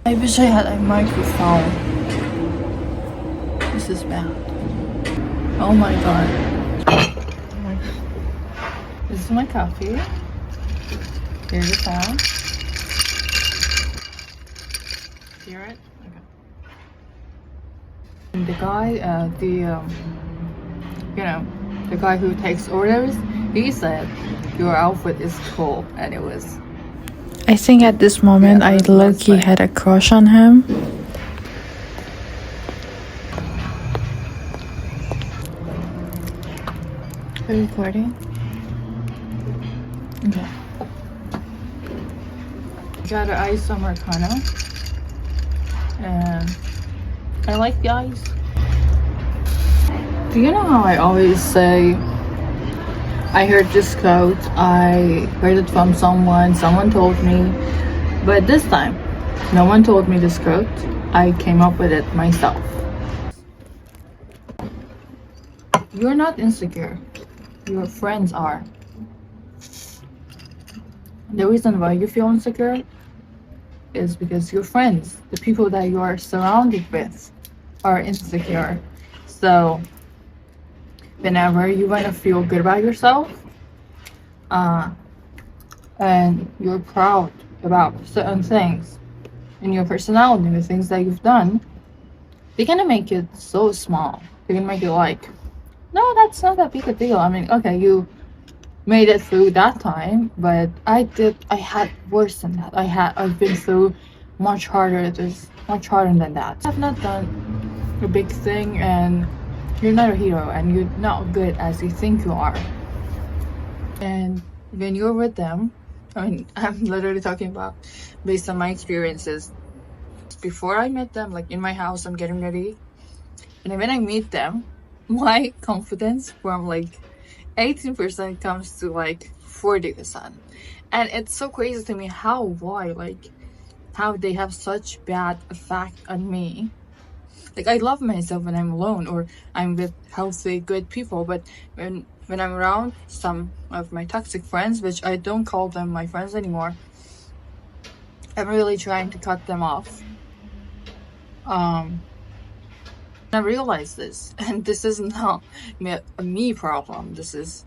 I wish I had a microphone. This is bad. Oh my god. Oh my god. This is my coffee. Here's the sound. Hear it? Okay. And the guy, the guy who takes orders, he said your outfit is cool, and it was. I think at this moment I low-key had a crush on him. Are you recording? Okay. Got an ice americano, and I like the ice. Do you know how I always say I heard this quote, I heard it from someone told me, but this time no one told me this quote, I came up with it myself. You're not insecure, your friends are. The reason why you feel insecure is because your friends, the people that you are surrounded with, are insecure. So whenever you want to feel good about yourself, and you're proud about certain things in your personality, the things that you've done, they're gonna make it so small. They're gonna make it like, no, that's not that big a deal. I mean, okay, you made it through that time, but I had worse than that. I've been through much harder than that. I've not done a big thing, and you're not a hero, and you're not good as you think you are. And when you're with them, I mean, I'm literally talking about based on my experiences. Before I met them, like in my house, I'm getting ready, and when I meet them, my confidence from like 18% comes to like 40%, and it's so crazy to me how they have such bad effect on me. Like, I love myself when I'm alone or I'm with healthy, good people, but when I'm around some of my toxic friends, which I don't call them my friends anymore, I'm really trying to cut them off. I realize this, and this is not a me problem. This is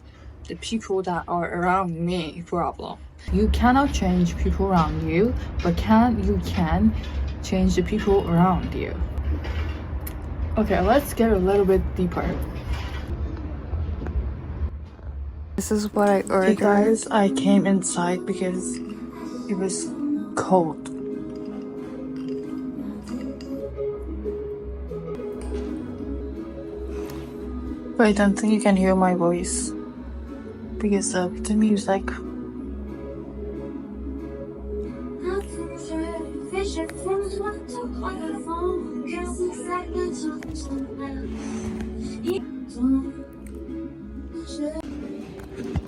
the people that are around me problem. You cannot change people around you, but you can change the people around you. Okay, let's get a little bit deeper. This is what I ordered. Hey guys, I came inside because it was cold. But I don't think you can hear my voice because of the music.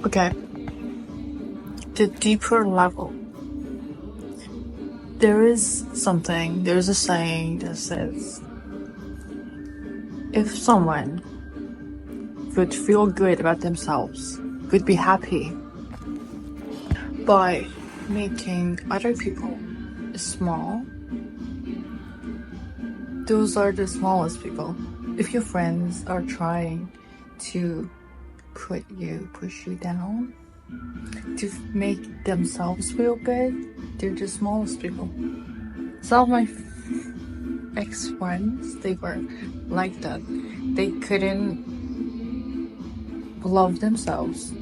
Okay. The deeper level. There's a saying that says, if someone would feel good about themselves, would be happy by making other people small, those are the smallest people. If your friends are trying to push you down, to make themselves feel good, they're the smallest people. Some of my ex-friends, they were like that. They couldn't love themselves,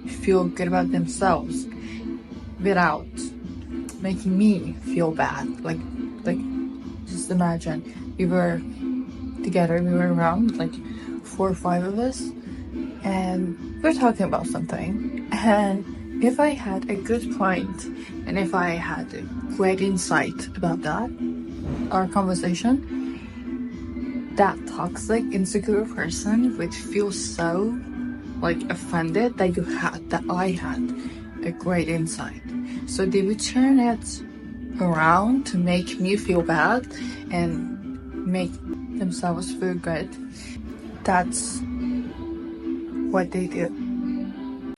feel good about themselves without making me feel bad. Like just imagine we were together, we were around like 4 or 5 of us, and we're talking about something, and if I had a good point and if I had a great insight about that, our conversation, that toxic, insecure person would feel so like offended that I had a great insight. So they would turn it around to make me feel bad and make themselves feel good. That's what they do.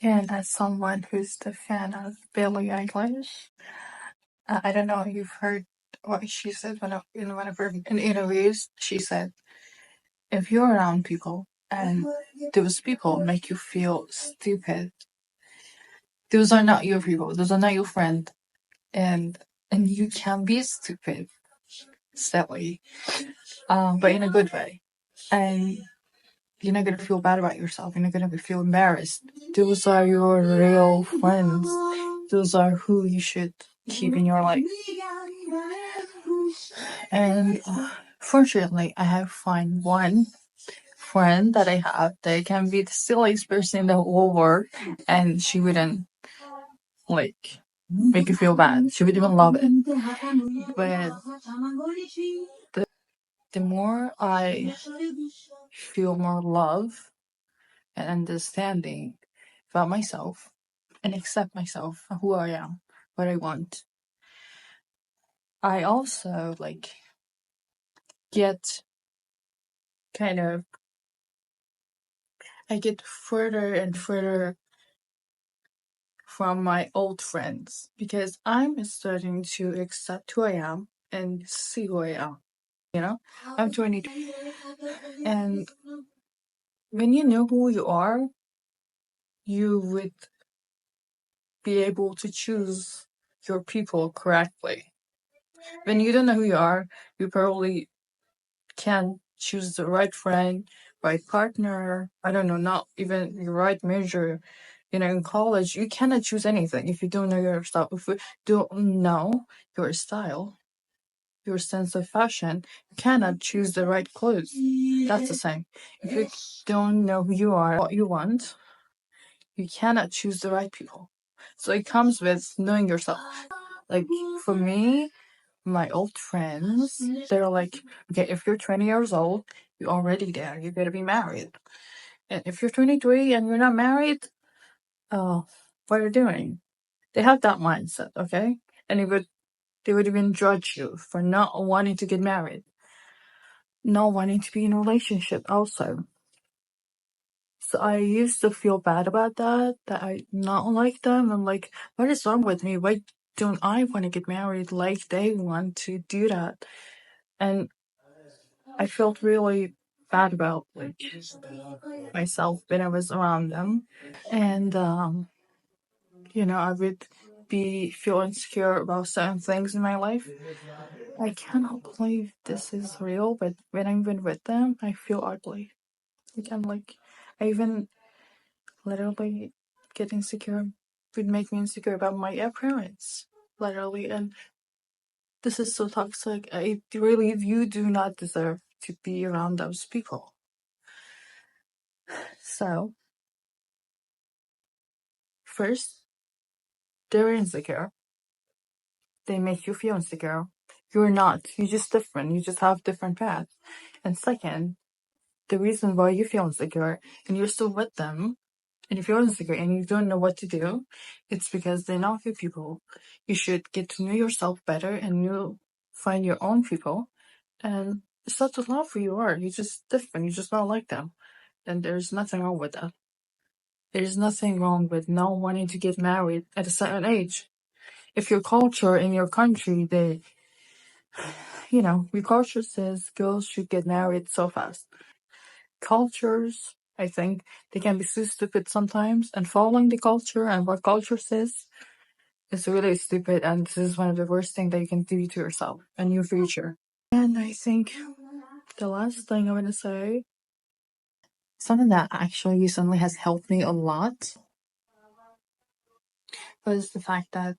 And as someone who's the fan of Billie Eilish, I don't know if you've heard what she said in one of her interviews. She said, if you're around people and those people make you feel stupid, those are not your people. Those are not your friend, and you can be stupid, silly, but in a good way, and you're not gonna feel bad about yourself. You're not gonna feel embarrassed. Those are your real friends. Those are who you should keep in your life. And fortunately, I have found one friend that I have that can be the silliest person in the whole world, and she wouldn't like make you feel bad. She would even love it. But the more I feel more love and understanding about myself and accept myself, who I am, what I want, I also like get kind of I get further and further from my old friends because I'm starting to accept who I am and see who I am. You know, I'm 22, and when you know who you are, you would be able to choose your people correctly. When you don't know who you are, you probably can't choose the right friend, right partner. I don't know, not even your right major. You know, in college, you cannot choose anything if you don't know yourself. If you don't know your style, your sense of fashion, you cannot choose the right clothes. That's the same. If you don't know who you are, what you want, you cannot choose the right people. So it comes with knowing yourself. Like for me, my old friends, they're like, okay, if you're 20 years old, you're already there. You gotta be married. And if you're 23 and you're not married, what are you doing? They have that mindset, okay? And they would even judge you for not wanting to get married, not wanting to be in a relationship also. So I used to feel bad about that I not like them. I'm like, what is wrong with me? Why don't I want to get married like they want to do that? And I felt really bad about like myself when I was around them. And I would be feel insecure about certain things in my life. I cannot believe this is real, but when I'm even with them, I feel ugly. I even literally get insecure would make me insecure about my appearance. Literally, and this is so toxic. You do not deserve to be around those people. So, first, they're insecure. They make you feel insecure. You're not. You're just different. You just have different paths. And second, the reason why you feel insecure and you're still with them, and if you're insecure and you don't know what to do, it's because they're not your people. You should get to know yourself better and you find your own people and start to love who you are. You're just different. You're just not like them. And there's nothing wrong with that. There's nothing wrong with not wanting to get married at a certain age. If your culture in your country, your culture says girls should get married so fast. Cultures, I think, they can be so stupid sometimes, and following the culture and what culture says is really stupid, and this is one of the worst things that you can do to yourself and your future. And I think the last thing I want to say, something that actually recently has helped me a lot, was the fact that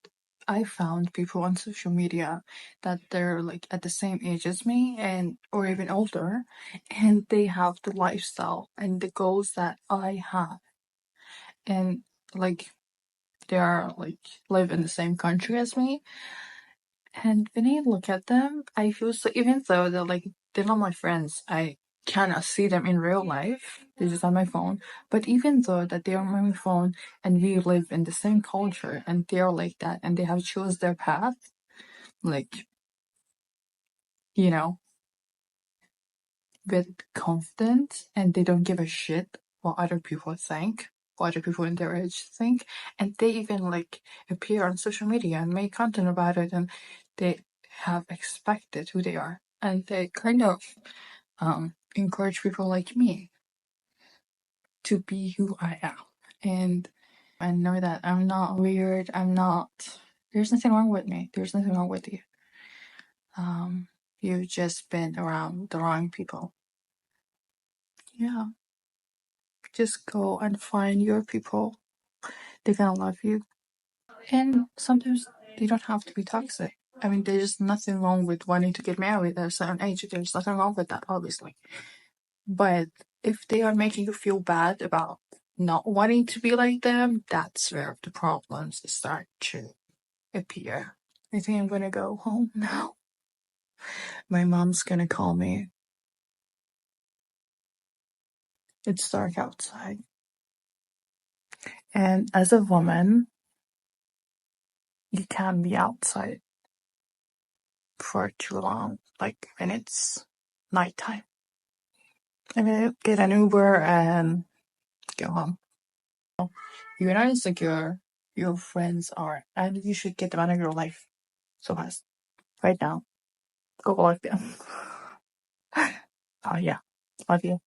I found people on social media that they're like at the same age as me and or even older, and they have the lifestyle and the goals that I have, and like they are like live in the same country as me. And when I look at them, I feel so, even though they're not my friends, I cannot see them in real life. They're just on my phone. But even though that they are on my phone and we live in the same culture and they're like that and they have chose their path, like, you know, with confidence, and they don't give a shit what other people think, what other people in their age think. And they even like appear on social media and make content about it, and they have expected who they are, and they kind of encourage people like me to be who I am, and know that I'm not weird. I'm not. There's nothing wrong with me. There's nothing wrong with you. You've just been around the wrong people. Yeah. Just go and find your people. They're gonna love you. And sometimes they don't have to be toxic. I mean, there's nothing wrong with wanting to get married at a certain age. There's nothing wrong with that, obviously. But if they are making you feel bad about not wanting to be like them, that's where the problems start to appear. I think I'm gonna go home now. My mom's gonna call me. It's dark outside. And as a woman, you can't be outside for too long, like when it's nighttime. I'm gonna get an Uber and go home. You're not insecure, your friends are, and you should get them out of your life. So fast. Right now. Go like them. Oh yeah. Love you.